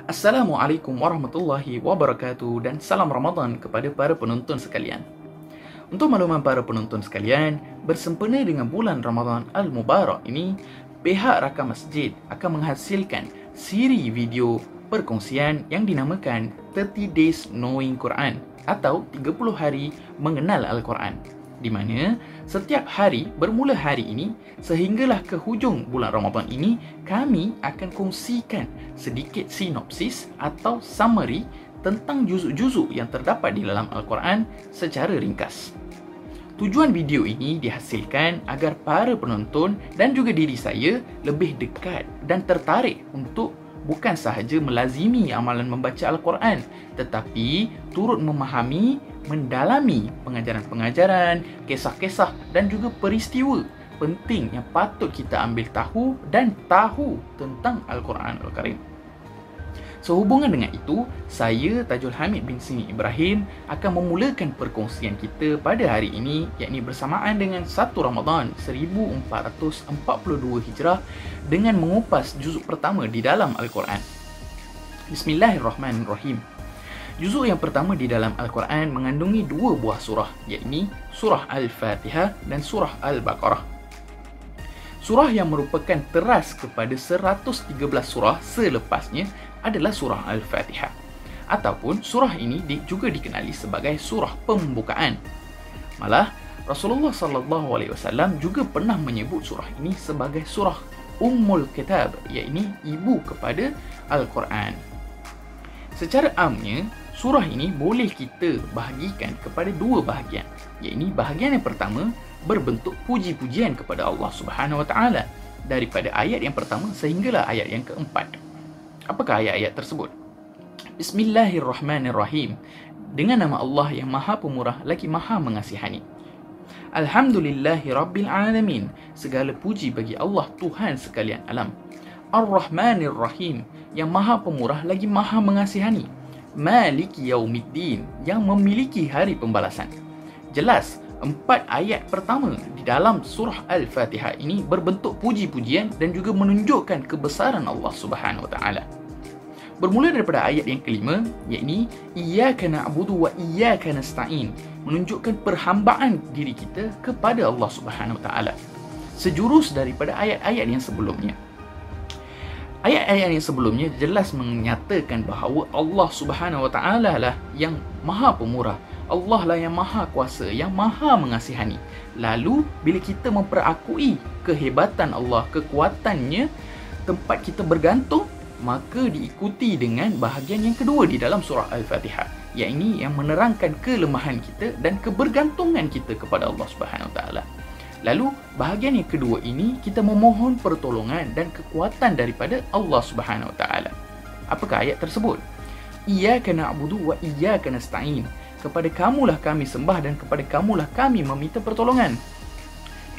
Assalamualaikum warahmatullahi wabarakatuh dan salam Ramadan kepada para penonton sekalian. Untuk makluman para penonton sekalian, bersempena dengan bulan Ramadan Al-Mubarak ini, pihak Rakam Masjid akan menghasilkan siri video perkongsian yang dinamakan 30 Days Knowing Quran atau 30 hari mengenal Al-Quran, di mana setiap hari bermula hari ini sehinggalah ke hujung bulan Ramadan ini, kami akan kongsikan sedikit sinopsis atau summary tentang juzuk-juzuk yang terdapat di dalam Al-Quran secara ringkas. Tujuan video ini dihasilkan agar para penonton dan juga diri saya lebih dekat dan tertarik untuk bukan sahaja melazimi amalan membaca Al-Quran, tetapi turut memahami, mendalami pengajaran-pengajaran, kisah-kisah dan juga peristiwa penting yang patut kita ambil tahu dan tahu tentang Al-Quran Al-Karim. Sehubungan dengan itu, saya Tajul Hamid bin Sini Ibrahim akan memulakan perkongsian kita pada hari ini, yakni bersamaan dengan 1 Ramadan 1442 Hijrah dengan mengupas juzuk pertama di dalam Al-Quran. Bismillahirrahmanirrahim. Juzuk yang pertama di dalam Al-Quran mengandungi 2 buah surah, yakni surah Al-Fatihah dan surah Al-Baqarah. Surah yang merupakan teras kepada 113 surah selepasnya adalah surah Al-Fatihah, ataupun surah ini juga dikenali sebagai surah pembukaan. Malah Rasulullah SAW juga pernah menyebut surah ini sebagai surah Ummul Kitab, yakni ibu kepada Al-Quran. Secara amnya, surah ini boleh kita bahagikan kepada 2 bahagian, yakni bahagian yang pertama berbentuk puji-pujian kepada Allah Subhanahu Wa Taala daripada ayat yang pertama sehinggalah ayat yang keempat. Apakah ayat-ayat tersebut? Bismillahirrahmanirrahim. Dengan nama Allah yang Maha Pemurah lagi Maha Mengasihani. Alhamdulillahi Rabbil Alamin. Segala puji bagi Allah Tuhan sekalian alam. Ar-Rahmanir-Rahim. Yang Maha Pemurah lagi Maha Mengasihani. Maliki Yaumiddin. Yang memiliki hari pembalasan. Jelas, 4 ayat pertama di dalam surah Al-Fatihah ini berbentuk puji-pujian dan juga menunjukkan kebesaran Allah Subhanahu Wa Taala. Bermula daripada ayat yang kelima, yakni Iyyaka na'budu wa iyyaka nasta'in, menunjukkan perhambaan diri kita kepada Allah Subhanahu Wa Taala, sejurus daripada ayat-ayat yang sebelumnya. Ayat-ayat yang sebelumnya jelas menyatakan bahawa Allah Subhanahu Wa Taala lah yang Maha Pemurah, Allah lah yang Maha Kuasa, yang Maha Mengasihani. Lalu bila kita memperakui kehebatan Allah, kekuatannya, tempat kita bergantung, maka diikuti dengan bahagian yang kedua di dalam surah Al-Fatihah, yakni yang menerangkan kelemahan kita dan kebergantungan kita kepada Allah Subhanahu Wa Taala. Lalu bahagian yang kedua ini kita memohon pertolongan dan kekuatan daripada Allah Subhanahu Wa Taala. Apakah ayat tersebut? Iyyaka na'budu wa iyyaka nasta'in. Kepada kamulah kami sembah dan kepada kamulah kami meminta pertolongan.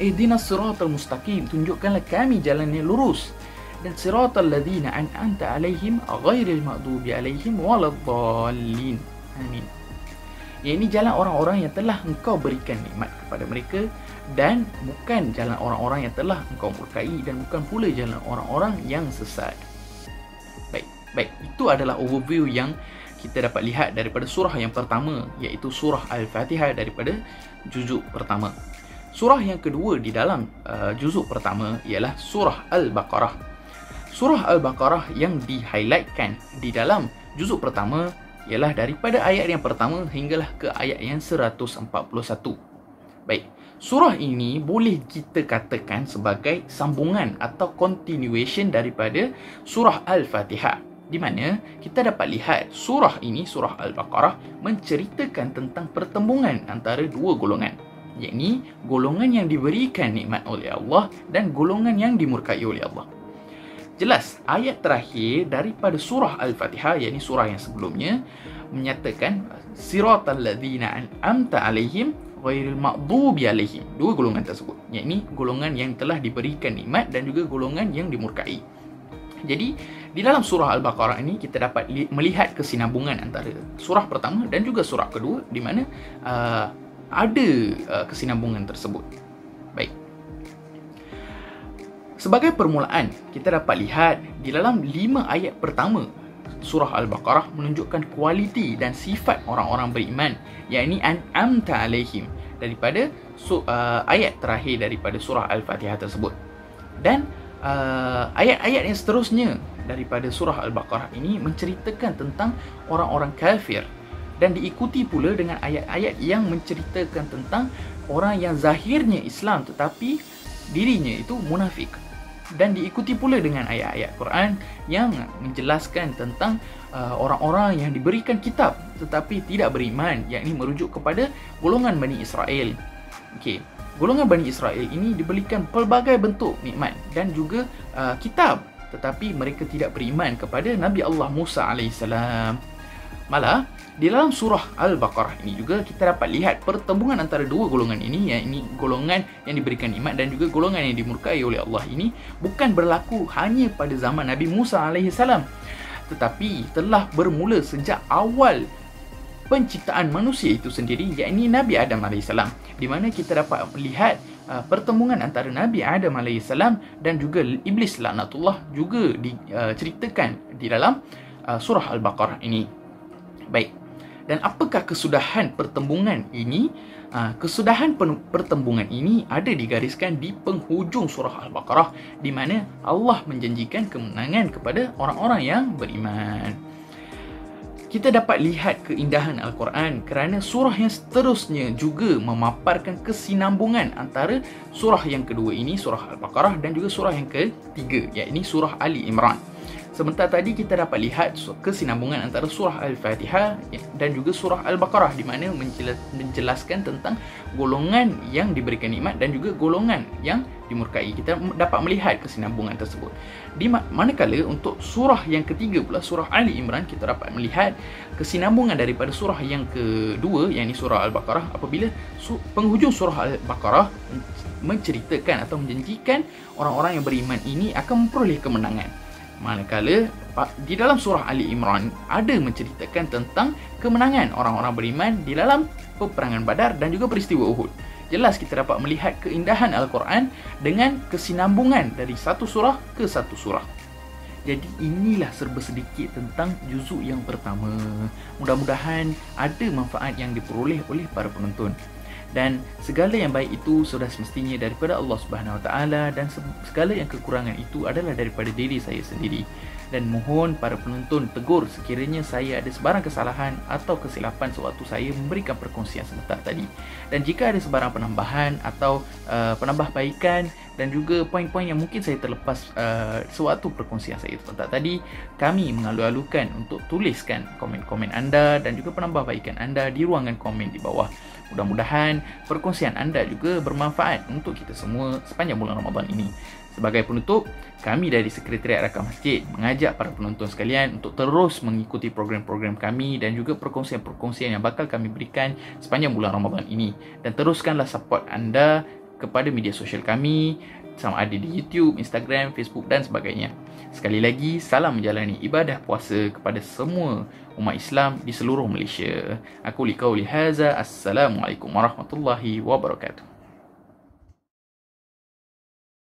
Ihdinas siratal mustaqim. Tunjukkanlah kami jalan yang lurus. Dan siratal ladzina an'amta alaihim ghairil maghdubi alaihim waladdallin. Amin. Ini jalan orang-orang yang telah engkau berikan nikmat kepada mereka dan bukan jalan orang-orang yang telah engkau murkai dan bukan pula jalan orang-orang yang sesat. Baik, itu adalah overview yang kita dapat lihat daripada surah yang pertama, iaitu surah Al-Fatihah daripada juzuk pertama. Surah yang kedua di dalam juzuk pertama ialah surah Al-Baqarah. Surah Al-Baqarah yang di-highlightkan di dalam juzuk pertama ialah daripada ayat yang pertama hinggalah ke ayat yang 141. Baik, surah ini boleh kita katakan sebagai sambungan atau continuation daripada surah Al-Fatihah, di mana kita dapat lihat surah ini, surah Al-Baqarah, menceritakan tentang pertembungan antara 2 golongan, yakni golongan yang diberikan nikmat oleh Allah dan golongan yang dimurkai oleh Allah. Jelas, ayat terakhir daripada surah Al-Fatihah, yakni surah yang sebelumnya, menyatakan siratal ladzina an'amta alaihim ghairil maghdubi alaihim. 2 golongan tersebut, yakni golongan yang telah diberikan nikmat dan juga golongan yang dimurkai. Jadi, di dalam surah Al-Baqarah ini kita dapat melihat kesinambungan antara surah pertama dan juga surah kedua, di mana ada kesinambungan tersebut. Baik. Sebagai permulaan, kita dapat lihat di dalam 5 ayat pertama surah Al-Baqarah menunjukkan kualiti dan sifat orang-orang beriman, yakni an'amta alaihim, daripada ayat terakhir daripada surah Al-Fatihah tersebut. Dan ayat-ayat yang seterusnya daripada surah Al-Baqarah ini menceritakan tentang orang-orang kafir, dan diikuti pula dengan ayat-ayat yang menceritakan tentang orang yang zahirnya Islam tetapi dirinya itu munafik. Dan diikuti pula dengan ayat-ayat Quran yang menjelaskan tentang orang-orang yang diberikan kitab tetapi tidak beriman, yakni merujuk kepada golongan Bani Israel. Okey, golongan Bani Israel ini diberikan pelbagai bentuk nikmat dan juga kitab, tetapi mereka tidak beriman kepada Nabi Allah Musa AS. Malah di dalam surah Al-Baqarah ini juga kita dapat lihat pertembungan antara dua golongan ini, yakni golongan yang diberikan nikmat dan juga golongan yang dimurkai oleh Allah ini bukan berlaku hanya pada zaman Nabi Musa AS, tetapi telah bermula sejak awal penciptaan manusia itu sendiri, yakni Nabi Adam AS, di mana kita dapat melihat pertembungan antara Nabi Adam AS dan juga Iblis laknatullah juga diceritakan di dalam surah Al-Baqarah ini. Baik, dan apakah kesudahan pertembungan ini? Kesudahan pertembungan ini ada digariskan di penghujung surah Al-Baqarah, di mana Allah menjanjikan kemenangan kepada orang-orang yang beriman. Kita dapat lihat keindahan Al-Quran kerana surah yang seterusnya juga memaparkan kesinambungan antara surah yang kedua ini, surah Al-Baqarah, dan juga surah yang ketiga, yakni surah Ali Imran. Sebentar tadi kita dapat lihat kesinambungan antara surah Al-Fatihah dan juga surah Al-Baqarah, di mana menjelaskan tentang golongan yang diberikan nikmat dan juga golongan yang dimurkai. Kita dapat melihat kesinambungan tersebut. Di manakala untuk surah yang ketiga pula, surah Ali Imran, kita dapat melihat kesinambungan daripada surah yang kedua, yakni surah Al-Baqarah, apabila penghujung surah Al-Baqarah menceritakan atau menjanjikan orang-orang yang beriman ini akan memperoleh kemenangan. Manakala di dalam surah Ali Imran ada menceritakan tentang kemenangan orang-orang beriman di dalam peperangan Badar dan juga peristiwa Uhud. Jelas kita dapat melihat keindahan Al-Quran dengan kesinambungan dari satu surah ke satu surah. Jadi inilah serba sedikit tentang juzuk yang pertama. Mudah-mudahan ada manfaat yang diperoleh oleh para penonton. Dan segala yang baik itu sudah semestinya daripada Allah Subhanahu Wa Taala, dan segala yang kekurangan itu adalah daripada diri saya sendiri. Dan mohon para penonton tegur sekiranya saya ada sebarang kesalahan atau kesilapan sewaktu saya memberikan perkongsian sebentar tadi. Dan jika ada sebarang penambahan atau penambahbaikan dan juga poin-poin yang mungkin saya terlepas sewaktu perkongsian saya sebentar tadi, kami mengalu-alukan untuk tuliskan komen-komen anda dan juga penambahbaikan anda di ruangan komen di bawah. Mudah-mudahan perkongsian anda juga bermanfaat untuk kita semua sepanjang bulan Ramadan ini. Sebagai penutup, kami dari Sekretariat Rakam Masjid mengajak para penonton sekalian untuk terus mengikuti program-program kami dan juga perkongsian-perkongsian yang bakal kami berikan sepanjang bulan Ramadan ini. Dan teruskanlah support anda kepada media sosial kami, sama ada di YouTube, Instagram, Facebook dan sebagainya. Sekali lagi, salam menjalani ibadah puasa kepada semua umat Islam di seluruh Malaysia. Aku liqauli haza, assalamualaikum warahmatullahi wabarakatuh.